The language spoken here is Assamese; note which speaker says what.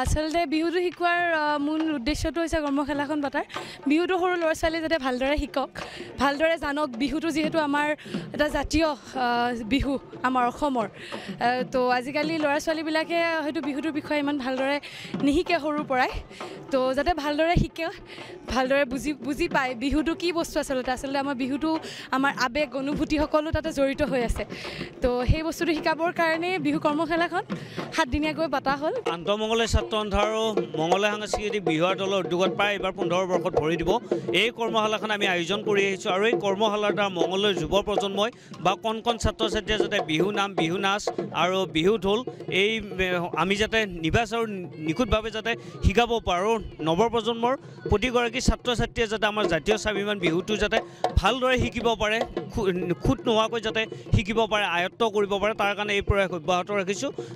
Speaker 1: আচলতে বিহুটো শিকোৱাৰ মূল উদ্দেশ্যটো হৈছে কৰ্মশালাখন পতাৰ বিহুটো সৰু ল'ৰা ছোৱালী যাতে ভালদৰে শিকক ভালদৰে জানক বিহুটো যিহেতু আমাৰ এটা জাতীয় বিহু আমাৰ অসমৰ তো আজিকালি ল'ৰা ছোৱালীবিলাকে হয়তো বিহুটোৰ বিষয়ে ইমান ভালদৰে নিশিকে সৰুৰ পৰাই তো যাতে ভালদৰে শিকে ভালদৰে বুজি পায় বিহুটো কি বস্তু আচলতে আমাৰ বিহুটো আমাৰ আবেগ অনুভূতি সকলো তাতে জড়িত হৈ আছে তো সেই বস্তুটো শিকাবৰ কাৰণে বিহু কৰ্মশালাখন 7 দিনীয়াকৈ পতা হ'ল
Speaker 2: আন্তঃমঙ্গলে ছাত্ৰ সন্থা আৰু মঙ্গলে সাংস্কৃতিক বিহুৰ দলৰ উদ্যোগত প্ৰায় এবাৰ 15 বৰ্ষত ভৰি দিব এই কৰ্মশালাখন আমি আয়োজন কৰি আহিছোঁ আৰু এই কৰ্মশালাৰ দ্বাৰা মঙ্গলৰ যুৱ প্ৰজন্মই বা কণ ছাত্ৰ ছাত্ৰীয়ে যাতে বিহু নাম বিহু নাচ আৰু বিহু ঢোল এই আমি যাতে নিবাস আৰু নিখুঁতভাৱে যাতে শিকাব পাৰোঁ নৱপ্ৰজন্মৰ প্ৰতিগৰাকী ছাত্ৰ ছাত্ৰীয়ে যাতে আমাৰ জাতীয় স্বাভিমান বিহুটো যাতে ভালদৰে শিকিব পাৰে খুঁত নোহোৱাকৈ যাতে শিকিব পাৰে আয়ত্ব কৰিব পাৰে তাৰ কাৰণে এই প্ৰয়াস অব্যাহত ৰাখিছোঁ